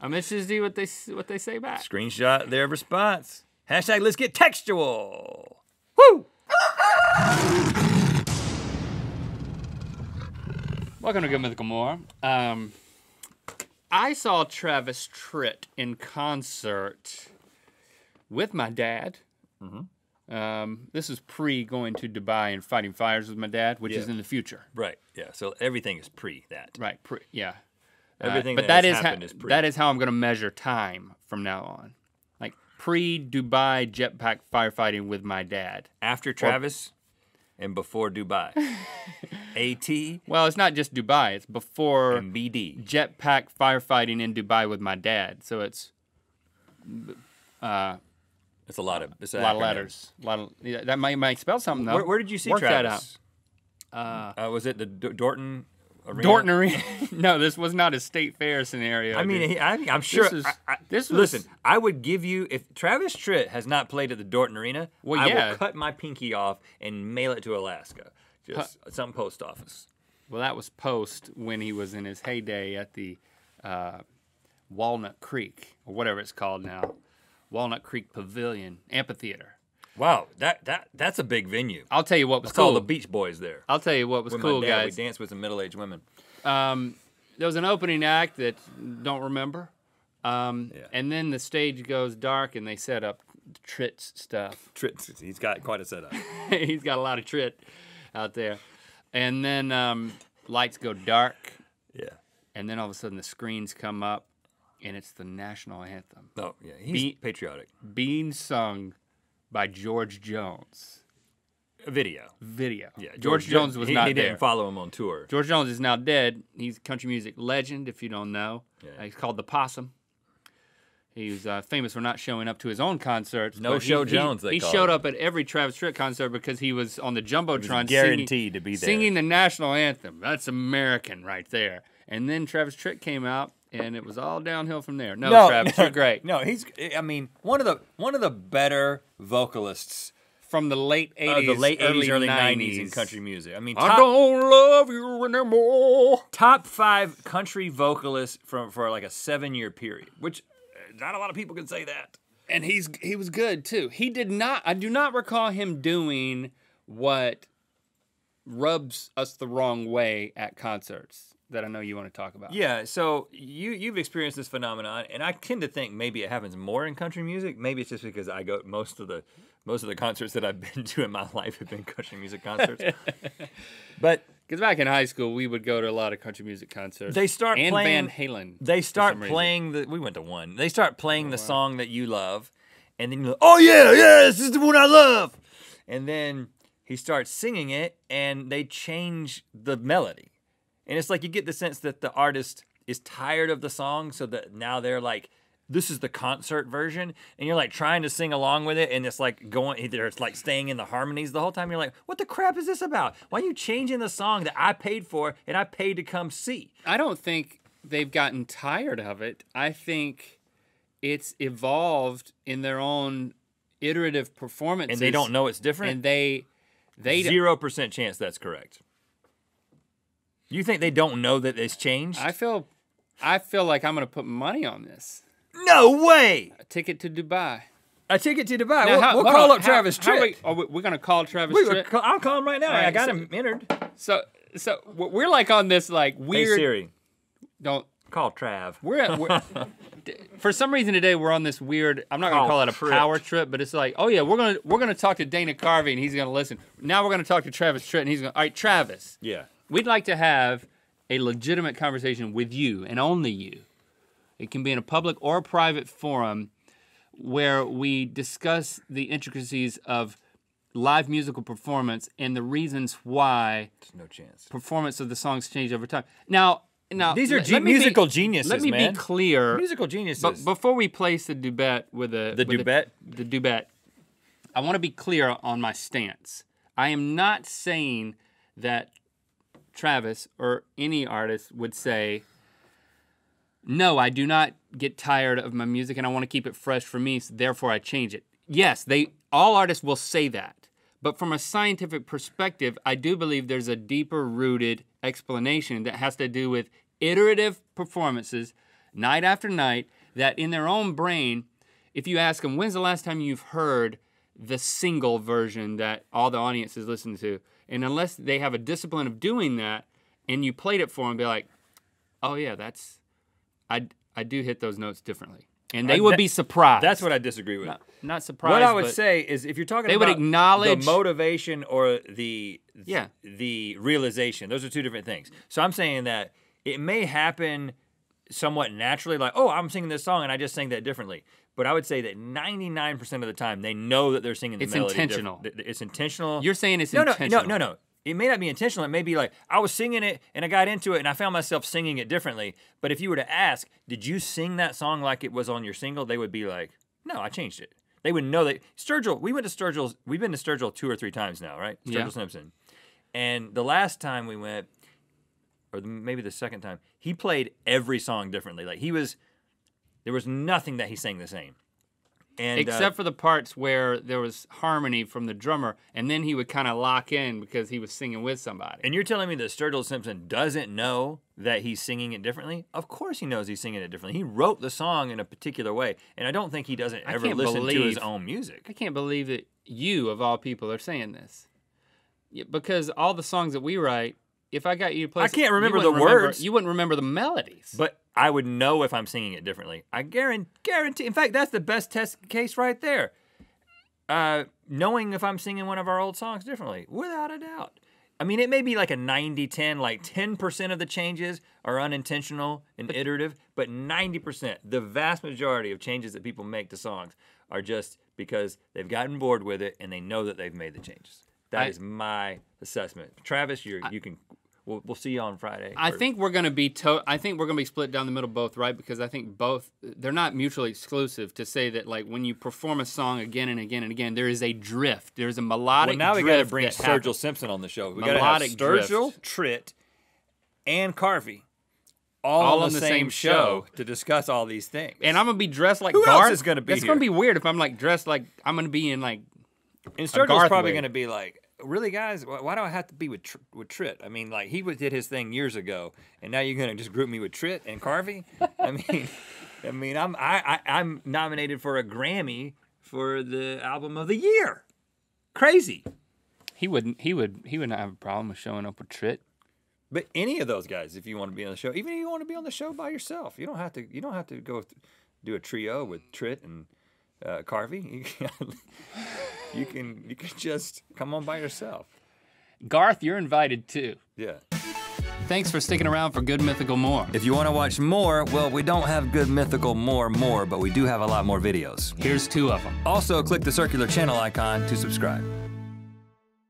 I'm interested to see what they say back. Screenshot their response. Hashtag let's get textual. Woo! Welcome to Good Mythical More. I saw Travis Tritt in concert with my dad. This is pre going to Dubai and fighting fires with my dad, which is in the future. Right. Yeah. So everything is pre that. Right. Yeah. Everything but that has happened is pre. That is how I'm going to measure time from now on. Like pre-Dubai jetpack firefighting with my dad. After Travis and before Dubai. AT. Well, it's not just Dubai. It's before and BD. Jetpack firefighting in Dubai with my dad. So it's It's a lot of letters. That might spell something though. Where did you see Work Travis? That out. Was it the Dorton Arena? Dorton Arena. No, this was not a state fair scenario. I mean, I'm sure. Listen, I would give you, if Travis Tritt has not played at the Dorton Arena, I will cut my pinky off and mail it to Alaska. Just some post office. Well, that was post when he was in his heyday at the Walnut Creek, or whatever it's called now. Walnut Creek Pavilion Amphitheater. Wow, that's a big venue. I'll tell you what was cool. cool. All the Beach Boys there. I'll tell you what was cool, my dad, guys. We danced with some middle-aged women. There was an opening act that don't remember. And then the stage goes dark and they set up Tritt's stuff. Tritt, he's got quite a setup. He's got a lot of Tritt out there. And then lights go dark. Yeah. And then all of a sudden the screens come up and it's the national anthem. Oh, yeah, he's patriotic. Being sung by George Jones. Video. Yeah, George Jones was not there. He didn't follow him on tour. George Jones is now dead. He's a country music legend, if you don't know. Yeah. He's called the Possum. He's famous for not showing up to his own concerts. No Show Jones, they call He showed him. up at every Travis Tritt concert because he was on the Jumbotron guaranteed to be there. Singing the national anthem. That's American right there. And then Travis Tritt came out, and it was all downhill from there. No, Travis, you're great. No, one of the better vocalists from the late 80s, early 90s in country music. I mean, I don't love you anymore. Top 5 country vocalists for like a 7-year period, which not a lot of people can say that. And he was good too. I do not recall him doing what rubs us the wrong way at concerts that I know you want to talk about. Yeah, so you've experienced this phenomenon, and I tend to think maybe it happens more in country music. Maybe it's just because I go most of the concerts that I've been to in my life have been country music concerts. But because back in high school, we would go to a lot of country music concerts. They start and playing Van Halen. They start playing we went to one. They start playing the song that you love, and then you're like, oh yeah, this is the one I love. And then he starts singing it, and they change the melody. And it's like you get the sense that the artist is tired of the song, so that now they're like, this is the concert version, and you're like trying to sing along with it, and it's like it's like staying in the harmonies the whole time. You're like, what the crap is this about? Why are you changing the song that I paid for and I paid to come see? I don't think they've gotten tired of it. I think it's evolved in their own iterative performances. And they don't know it's different? And they 0% chance that's correct. You think they don't know that it's changed? I feel like I'm going to put money on this. No way! A ticket to Dubai. A ticket to Dubai. Now, We'll call up Travis Tritt. We're going to call Travis Tritt? I'll call him right now. Right, I got him entered. So we're like on this like weird. Hey Siri. Don't call Trav. We're for some reason today we're on this weird. I'm not going to call it a power trip, but it's like, oh yeah, we're gonna talk to Dana Carvey and he's going to listen. Now we're going to talk to Travis Tritt and he's going. All right, Travis. Yeah. We'd like to have a legitimate conversation with you and only you. It can be in a public or a private forum where we discuss the intricacies of live musical performance and the reasons why there's no chance performance of the songs change over time. Now these are musical geniuses, Let me man. be clear. Musical geniuses. But before we place the duet with the duet, I want to be clear on my stance. I am not saying that Travis or any artist would say, no, I do not get tired of my music and I want to keep it fresh for me, so therefore I change it. Yes, all artists will say that. But from a scientific perspective, I do believe there's a deeper rooted explanation that has to do with iterative performances night after night, that in their own brain, if you ask them, when's the last time you've heard the single version that all the audience is listening to? And unless they have a discipline of doing that, and you played it for them, be like, oh yeah, I do hit those notes differently. And they would be surprised. That's what I disagree with. Not surprised. What I would say is, if you're talking about the motivation or the realization, those are two different things. So I'm saying that it may happen somewhat naturally, like, oh, I'm singing this song and I just sang that differently. But I would say that 99% of the time they know that they're singing the melody. It's intentional. It's intentional. You're saying it's intentional. No. It may not be intentional. It may be like, I was singing it and I got into it and I found myself singing it differently. But if you were to ask, did you sing that song like it was on your single? They would be like, no, I changed it. They would know that. Sturgill, we've been to Sturgill 2 or 3 times now, right? Sturgill Simpson. And the last time we went, or maybe the second time, he played every song differently. Like there was nothing that he sang the same. And, except for the parts where there was harmony from the drummer, and then he would kind of lock in because he was singing with somebody. And you're telling me that Sturgill Simpson doesn't know that he's singing it differently? Of course he knows he's singing it differently. He wrote the song in a particular way, and I don't think he doesn't ever listen to his own music. I can't believe that you, of all people, are saying this. Because all the songs that we write, if I got you to play... I can't remember the words. You wouldn't remember the melodies. But I would know if I'm singing it differently. I guarantee. In fact, that's the best test case right there. Knowing if I'm singing one of our old songs differently, without a doubt. I mean, it may be like a 90-10, like 10% of the changes are unintentional and iterative, but 90%, the vast majority of changes that people make to songs are just because they've gotten bored with it and they know that they've made the changes. That is my assessment. Travis, you can. We'll see you on Friday. I think we're gonna be split down the middle both, right? Because I think both, they're not mutually exclusive. To say that, like, when you perform a song again and again and again, there is a drift. There's a melodic drift. Well, now we got to bring Sturgill Simpson on the show. We got to have Sturgill, Tritt, and Carvey all on the same show to discuss all these things. And I'm gonna be dressed like Who Garth. else is gonna be It's here? gonna be weird if I'm like dressed like I'm gonna be in like. And Sturgill's probably gonna be like, really, guys? Why do I have to be with Tritt? I mean, like, he did his thing years ago, and now you're gonna just group me with Tritt and Carvey? I mean, I'm nominated for a Grammy for the album of the year. Crazy. He would not have a problem with showing up with Tritt. But any of those guys, if you want to be on the show, even if you want to be on the show by yourself, you don't have to go do a trio with Tritt and Carvey. You can just come on by yourself. Garth, you're invited too. Yeah. Thanks for sticking around for Good Mythical More. If you want to watch more, well, we don't have Good Mythical more, but we do have a lot more videos. Here's 2 of them. Also, click the circular channel icon to subscribe.